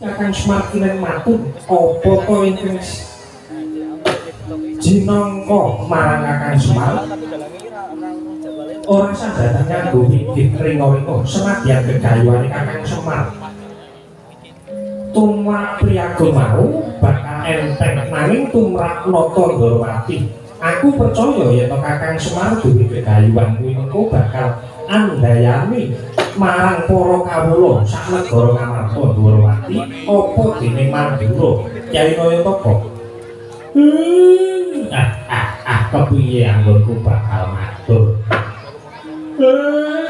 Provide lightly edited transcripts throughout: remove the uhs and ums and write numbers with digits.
Kakang Semar kirang matur apa to ingkang jinangka marang Kakang Semar ora sadatan kanggo wigih ringa-ringa senadyan gegayuhane Kakang Semar tumrap priyaga mau bakal enteng nanging tumrap nata Ndrawati aku percaya yen Kakang Semar duwe gegayuhan kuwi mengko bakal andayani marang para kawula sak negara Ngamarta Ndrawati apa dene Mandura Kyai Nayataka kepiye anggonku bakal matur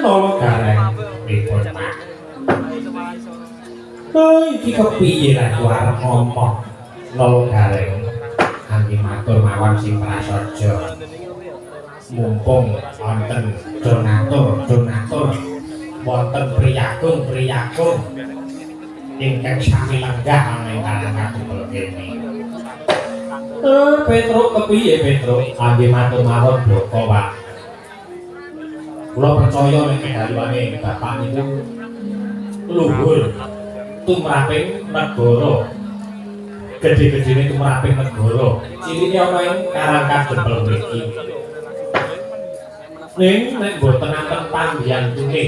nolo gareng pripun Pak iki kepiye lah arep ngomong nolo gareng kangge matur mawon sing prasaja mumpung wonten donatur wonten priyagung ingkang sami lenggah ana ing kadang kene Petruk kepiye Petruk kangge matur mawon Bloko Pak kula percaya nek kadaluane Bapak niku luhur tumraping negara gede-gedene tumraping negara cilike ana ing Karangkadempel mriki ning nek boten nanten pambiyantune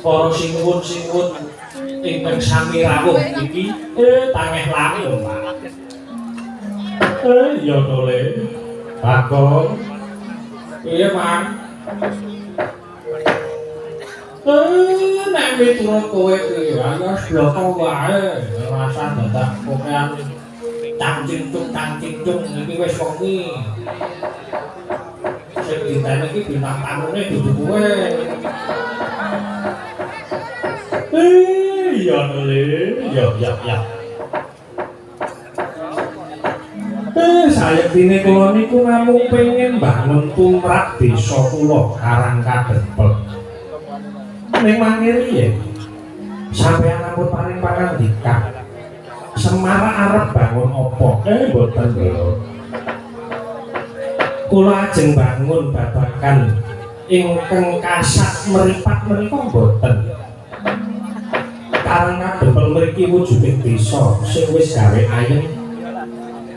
para sinuwun ingkang sami rawuh iki tangeh lami lho Pak ya tole Bagong iya Pak nek miturut kowe kuwi ya bloko wae rasa dadak pokokan tangcing-cung iki wis wengi sing ditene iki bintang tamune dudu kowe iya tole ya sayektine kula niku namung pengen bangun tumrap desa kula Karangkadempel ning mangiri ya sampeyan ampun paring pangandikan Semar arep bangun apa mboten lho kula ajeng bangun babagan ingkang kasat meripat menika mboten Karangkadempel mriki wujuding desa sing wis gawe ayem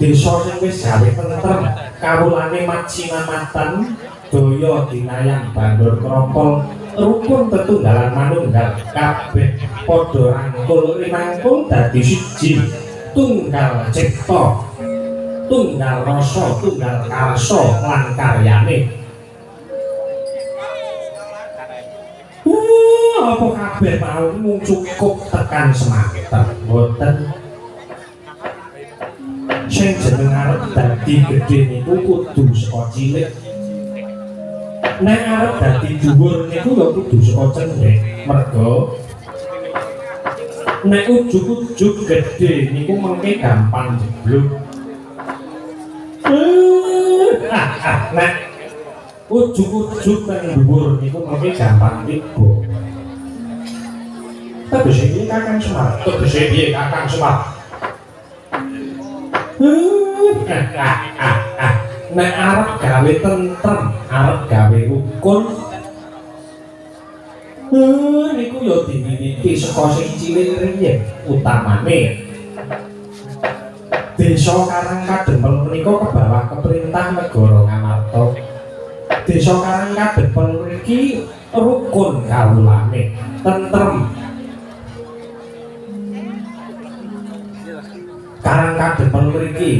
desa sing wis gawe tentrem kawulane matsinamatan daya dinayang bandur kropol rukun tetunggalan manunggal kabeh padha rangkul rinangkul dadi siji tunggal cipta tunggal rasa tunggal karsa lan karyane apa kabeh mau mung cukup tekan semanten mboten sing jeneng arep dadi gedhe niku kudu saka cilik nek arep dadi dhuwur niku ya kudu saka cendhek merga nek ujug-ujug gedhe niku mengke gampang jeblok nek ujug-ujug nang dhuwur niku mengke gampang tiba tegese piye Kakang Semar tegese piye Kakang Semar nek arep gawe tentrem arep gawe rukun niku ya diwiwiti saka sing cilik riyen utamane desa Karangkadempel menika kebawah keperintah negara Ngamarta desa Karangkadempel mriki rukun kawulane tentrem Karangkadempel mriki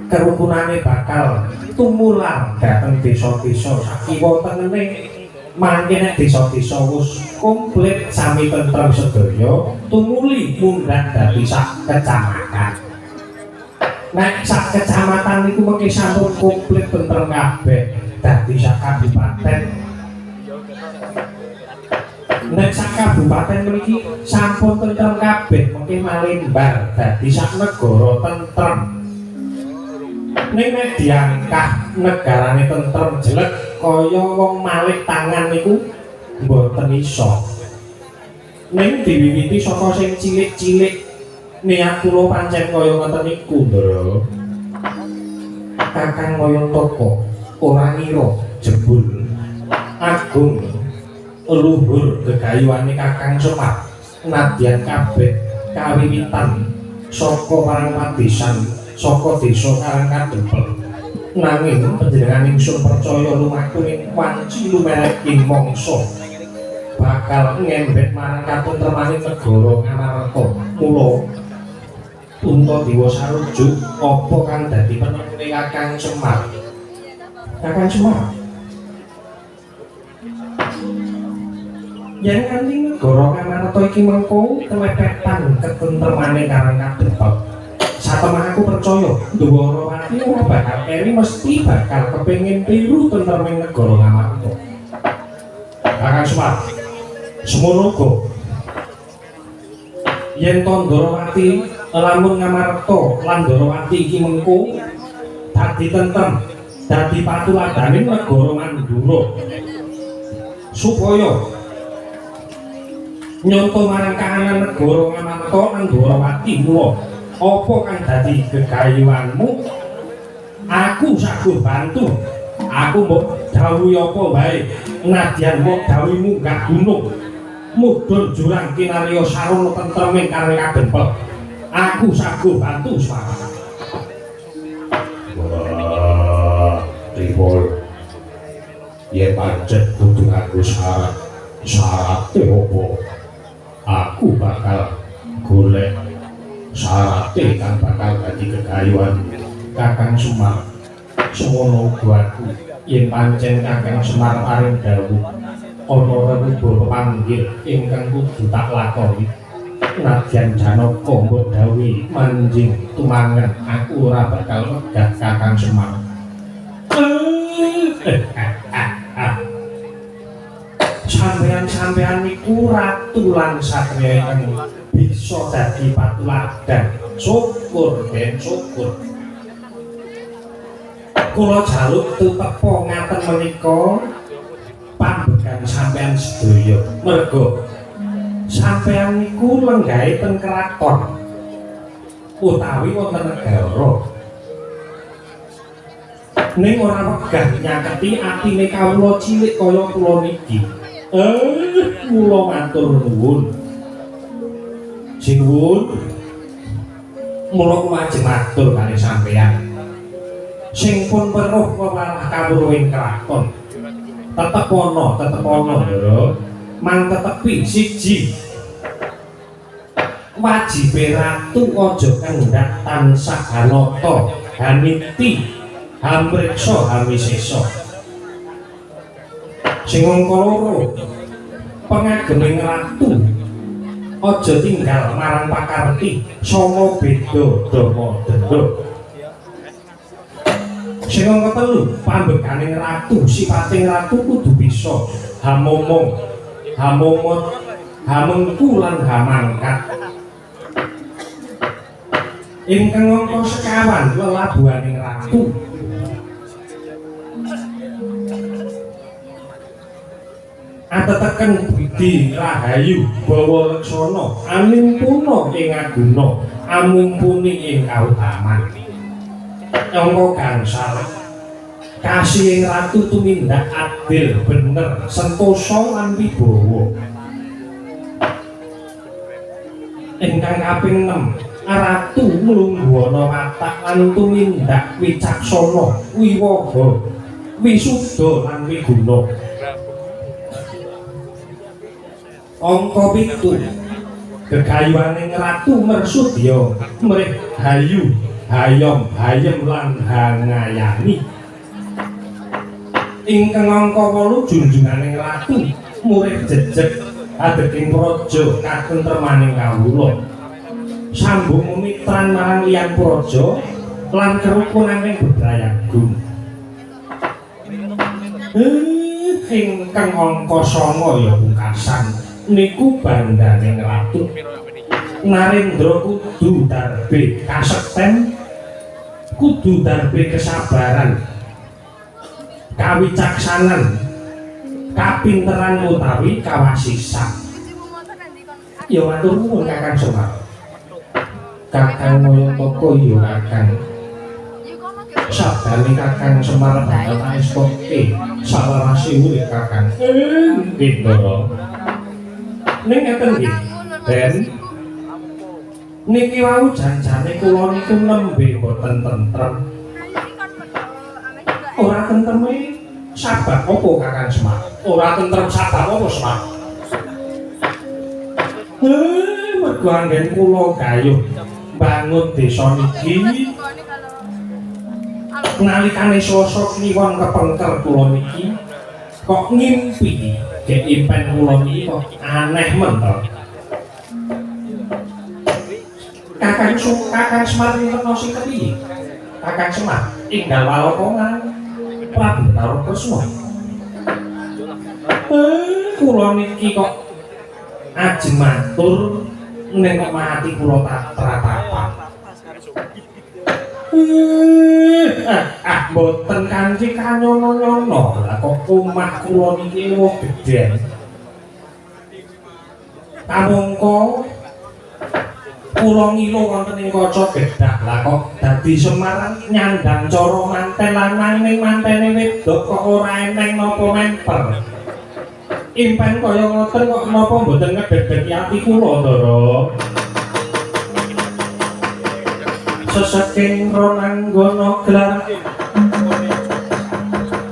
kerukunane bakal tumular dhateng desa-desa sakiwa tengene mangke nek desa-desa wis komplit sami tentrem sedaya tumuli mundhak dadi sak kecamatan nek sak kecamatan niku mengke sampun komplit tentrem kabeh dadi sak kabupaten nek sak kabupaten mriki sampun tentrem kabeh mengke malimbar dadi sak negara tentrem ning nek diangkah negarane tentrem jelek kaya wong malih tangan niku mboten iso ning diwiwiti saka sing cilik-cilik niat kula pancen kaya ngoten niku Ndra Kakang Nayataka ora ngira jebul agung luhur gegayuhane Kakang Semar nadyan kabeh kawiwitan saka parang wadisan saka desa Karangkadempel. Nanging panjenengan ingsun percaya lumaku ing wanci lumerek ing mangsa bakal ngembet marang katentremaning negara Ngamarta. Mula Untadewa sarujuk apa kang dadi penengune Kakang Semar. Kakang Semar, yen nganti negara Ngamarta iki mengko kemepetan ketentremaning Karangkadempel, satemah aku percaya Dwarawati ora bakal eri, mesti bakal kepengin tiru tentreming negara Ngamarta. Kakang Semar, semono uga yen Dwarawati lamun Ngamarta lan Dwarawati iki mengko dadi tentrem, dadi patuladaning negara Mandura supaya nyonto marang kahanan negara Ngamarta lan Dwarawati. Mula apa kang dadi gegayuhanmu aku saguh bantu. Aku mbok dawuhi apa wae nadyan mbok dawuhimu gak gunung mudhun jurang kinarya sarana tentreming Karangkadempel. Aku saguh bantu Semar. Wah, Tripol yen pancen kudu nganggo syarat apa aku bakal golek syarate kang bakal dadi gegayuhan Kakang Semar. Semono uga aku yen pancen Kakang Semar paring dawuh ana reruba pepanggil ingkang kudu tak lakoni, nadyan Janaka mbok dawuhi manjing tumangan, aku ora bakal megah Kakang Semar. Sampeyan niku ratu lan satriya ingkang bisa dadi patuladan. Syukur ben syukur. Kula jaluk tetepo ngaten menika pambegan sampeyan sedaya. Merga sampeyan niku lenggahe teng kraton utawi wonten negara. Ning ora wegah nyaketi atine kawula cilik kaya kula niki. Kula matur nuwun. Sinuwun. Mula kula ajeng matur kalih sampeyan. Sing pun weruh wewarah kawruhing kraton. Tetep ana lho. Man tetepi siji. Wajibe ratu aja kendhat tansah hanata, haniti, hamriksa, hamisesa. Sing angka loro, pengageming ratu aja tinggal marang pakarti, sanga beda dama denda. Sing angka telu, pambeganing ratu, sipating ratu kudu bisa hamomong, hamomot, hamengku lan hamangkat. Ingkang angka sekawan, lelabuhaning ratu. Ateteken budi rahayu bawa leksana, animpuna ing aguna, amumpuni ing kautaman. Angka gangsal, kasih ing ratu tumindak adil, bener, sentosa lan wibawa. Ingkang kaping 6, ratu nglungguhana watak lan tumindak wicaksana, wiwaha, wisuda lan wiguna. Angka 7, gegayuhaning ratu mersudya mrih hayu, hayom, hayem lan hangayani. Ingkang angka 8, junjunganing ratu murih jejeg adeking praja katentremaning kawula. Sambung memitran marang liyan praja lan kerukunaning bebrayagung. Ingkang angka 9 ya pungkasan niku bandaning ratu. Narendra kudu darbe kasekten, kudu darbe kesabaran, kawicaksanan, kapinteran utawi kawasisan. Ya matur nuwun Kakang Semar. Kakang Mayataka ya Kakang. Sabdane Kakang Semar bakal aestoke salarase urip Kakang. Nggih, Ndara. Ning ngeten nggih. Ben Niki wau janjane kula niku nembe boten tentrem. Ora tentreme sabab apa Kakang Semar? Ora tentrem sabab apa Semar? Mergo anggen kula gayuh bangun desa niki. Nalikane sosok kliwon kepengker kula niki kok ngimpi gek impen kula niki kok aneh men to. Kakang Semar ngertos sing kepiye? Kakang Semar inggal walokongan Prabu Tarokresna. Kula niki kok ajeng matur ning kok mati kula tratapan. Mboten kanthi kanyono-nyono. Lah kok omah kula niki wong gedhen. Kamangka kula ngilu wonten ing kaca gedhak. Lah kok dadi Semar nyandang cara manten lanang ning mantene wedok kok ora eneng napa memper. Impen kaya ngoten kok napa mboten ngedhek-dheki ati kula, Ndara. Sesaking ronanggana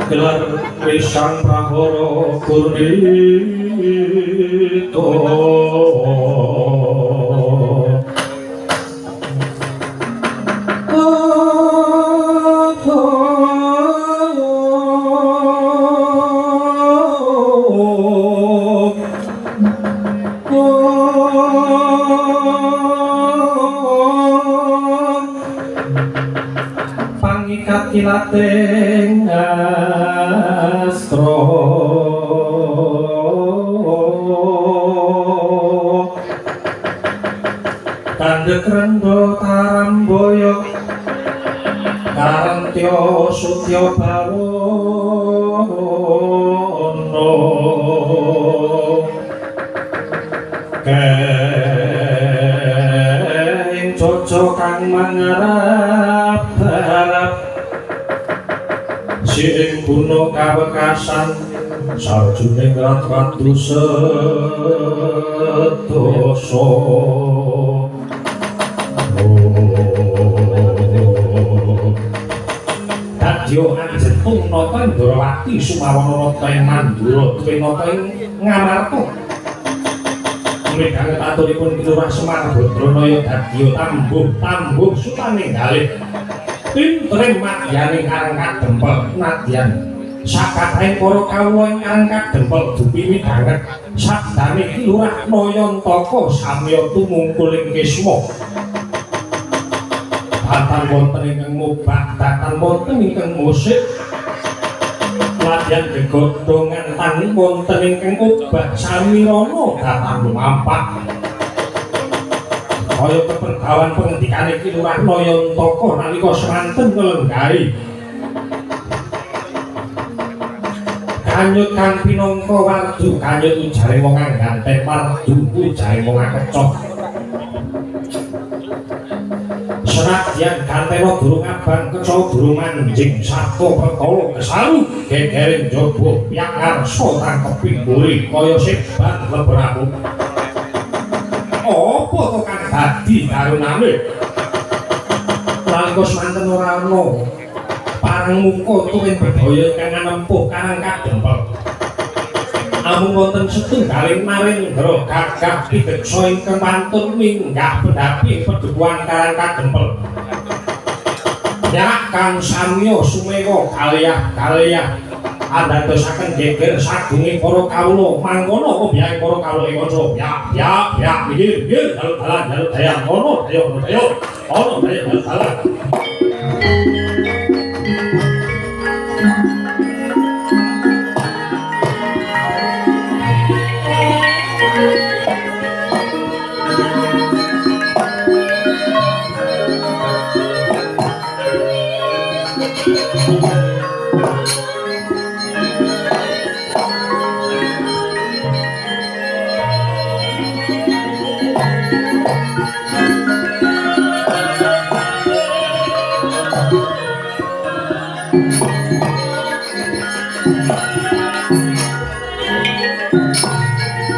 gelar Risang Prahara Gurnita kilating astra kandhek renda taramboyo karantya sutya bawana keng coco kang mangarap sing guna kawekasan sarjuning ratu sedoso dadya anjetung nata Ndrawati sumawana nata ing Mandura duwe nata ing Ngamarta midhanget aturipun Kilurah Semar Badranaya dadya tambuh supaninggalih pintere madyane karang kadempel nadyan sakataing para kawula ingkang kadempel dupi midhanget sabdane Kilurah Nayantaka samya tumungkul ing Kisma datan wonten ingkang mubah datan wonten ingkang musik nadyan gegodhongan tan wonten ingkang obah samirana datan lumampah kaya kepergawan pengendikane Kilurah Nayantaka nalika semanten kelenggahi kanyut kang pinangka wardu kanyut ujare wong angganten wardu ujare wong akecoh senadyan gantena durung abang keco durung manjing sarta perkala kesaru gegering jaba piyak ngarsa tangkepi mburi kaya sebat lebraku apa to kang dadi karunane nalika semanten ora ana parang muka tuwin bedhaya kang anempuh karang kadempel amung wonten setunggaling narendra gagah pideksa ingkang wantun minggah pendhapi pedukuhan karang kadempel ya kang samya sumewa kaliyah andadosaken geger sagunging para kawula mangkono obyahe para kawula ing kanca ya mikir dalan daya ono daya dalan